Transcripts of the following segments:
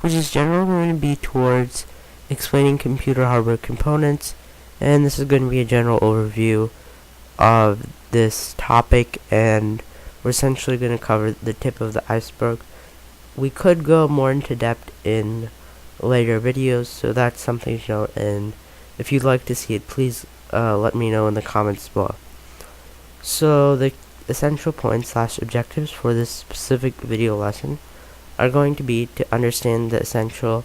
which is generally going to be towards explaining computer hardware components, and this is going to be a general overview of this topic, and we're essentially going to cover the tip of the iceberg. We could go more into depth in later videos, so that's something to note, and if you'd like to see it, please let me know in the comments below. So the essential points / objectives for this specific video lesson are going to be to understand the essential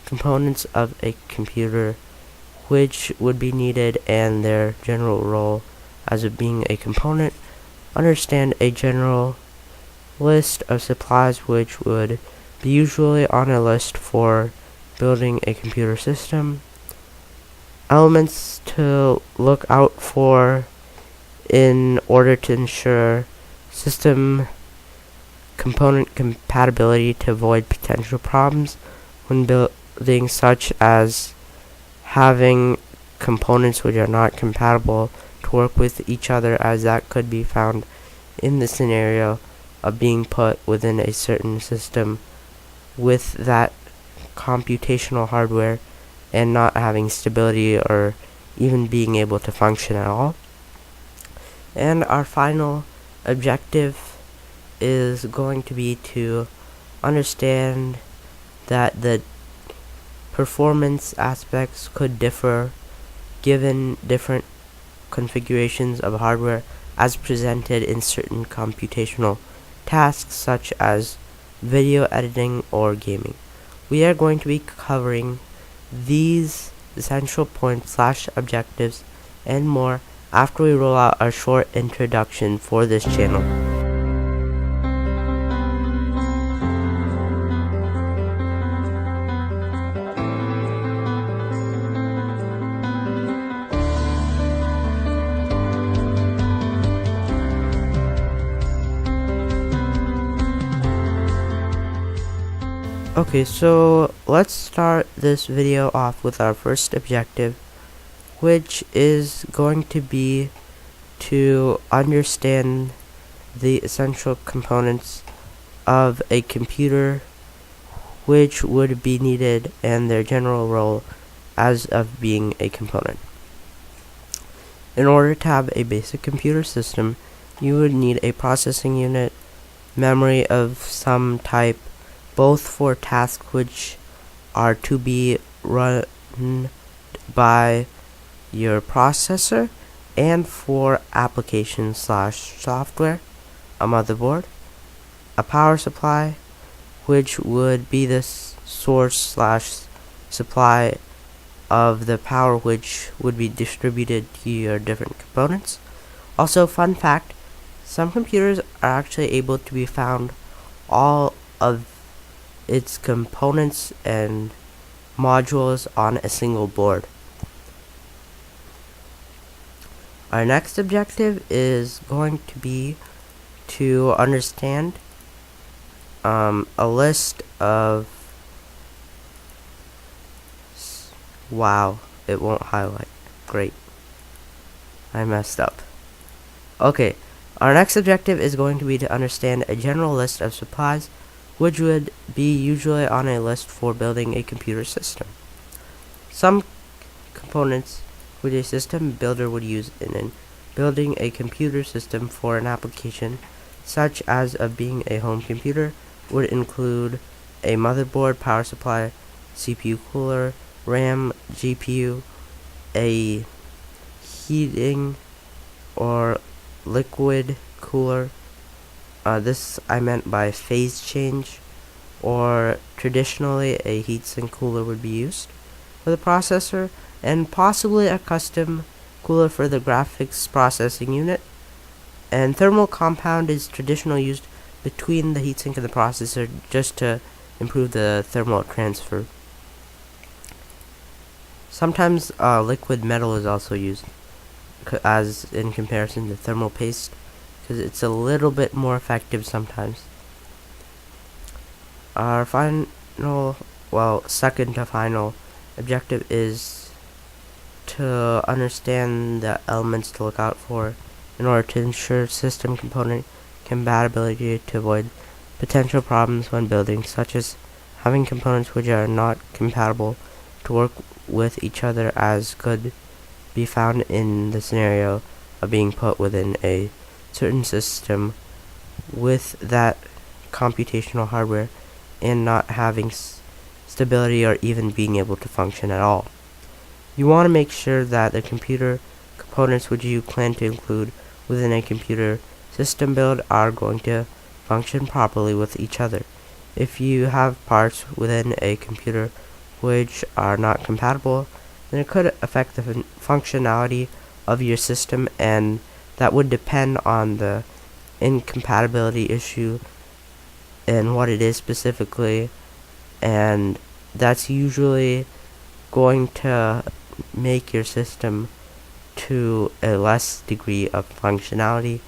components of a computer, which would be needed, and their general role as of being a component. Understand a general list of supplies which would be usually on a list for building a computer system. Elements to look out for in order to ensure system component compatibility to avoid potential problems when building, such as having components which are not compatible to work with each other, as that could be found in the scenario of being put within a certain system with that computational hardware and not having stability or even being able to function at all. And our final objective is going to be to understand that the performance aspects could differ given different configurations of hardware as presented in certain computational tasks such as video editing or gaming. We are going to be covering these essential points / objectives and more after we roll out our short introduction for this channel. Okay, so let's start this video off with our first objective, which is going to be to understand the essential components of a computer which would be needed and their general role as of being a component. In order to have a basic computer system, you would need a processing unit, memory of some type, both for tasks which are to be run by your processor and for applications / software, a motherboard, a power supply, which would be the source / supply of the power which would be distributed to your different components. Also, fun fact, some computers are actually able to be found all of its components and modules on a single board. Our next objective is going to be to understand a list of wow, it won't highlight. Great. I messed up. Okay, our next objective is going to be to understand a general list of supplies which would be usually on a list for building a computer system. Some components which a system builder would use in building a computer system for an application, such as of being a home computer, would include a motherboard, power supply, CPU cooler, RAM, GPU, a heating or liquid cooler. This I meant by phase change, or traditionally a heatsink cooler would be used for the processor, and possibly a custom cooler for the graphics processing unit. And thermal compound is traditionally used between the heatsink and the processor just to improve the thermal transfer. Sometimes liquid metal is also used as in comparison to thermal paste, because it's a little bit more effective sometimes. Our second to final objective is to understand the elements to look out for in order to ensure system component compatibility to avoid potential problems when building, such as having components which are not compatible to work with each other, as could be found in the scenario of being put within a certain system with that computational hardware and not having stability or even being able to function at all. You want to make sure that the computer components which you plan to include within a computer system build are going to function properly with each other. If you have parts within a computer which are not compatible, then it could affect the functionality of your system, and that would depend on the incompatibility issue and what it is specifically, and that's usually going to make your system to a less degree of functionality,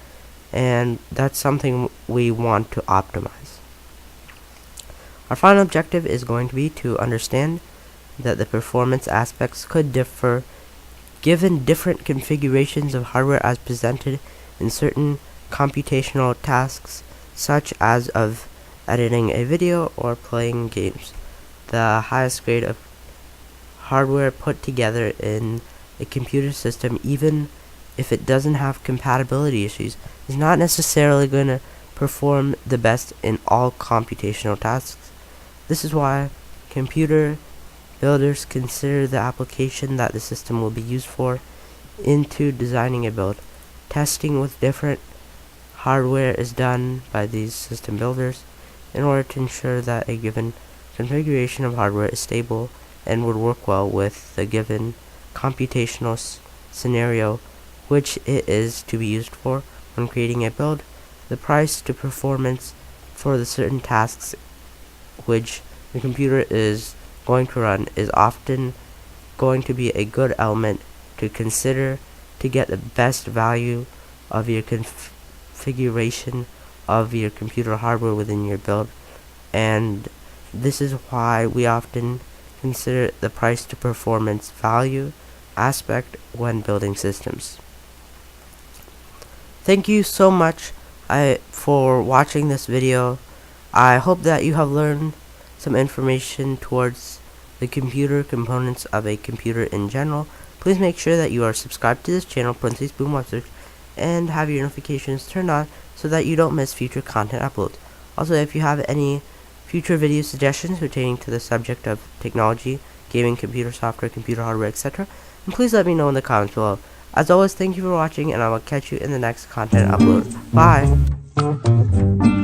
and that's something we want to optimize. Our final objective is going to be to understand that the performance aspects could differ given different configurations of hardware as presented in certain computational tasks, such as of editing a video or playing games. The highest grade of hardware put together in a computer system, even if it doesn't have compatibility issues, is not necessarily going to perform the best in all computational tasks. This is why computer builders consider the application that the system will be used for into designing a build. Testing with different hardware is done by these system builders in order to ensure that a given configuration of hardware is stable and would work well with the given computational scenario which it is to be used for when creating a build. The price to performance for the certain tasks which the computer is going to run is often going to be a good element to consider to get the best value of your configuration of your computer hardware within your build, and this is why we often consider the price to performance value aspect when building systems. Thank you so much for watching this video. I hope that you have learned some information towards the computer components of a computer in general. Please make sure that you are subscribed to this channel, Parentheses Boom Web Search, and have your notifications turned on so that you don't miss future content uploads. Also, if you have any future video suggestions pertaining to the subject of technology, gaming, computer software, computer hardware, etc., then please let me know in the comments below. As always, thank you for watching, and I will catch you in the next content upload. Bye!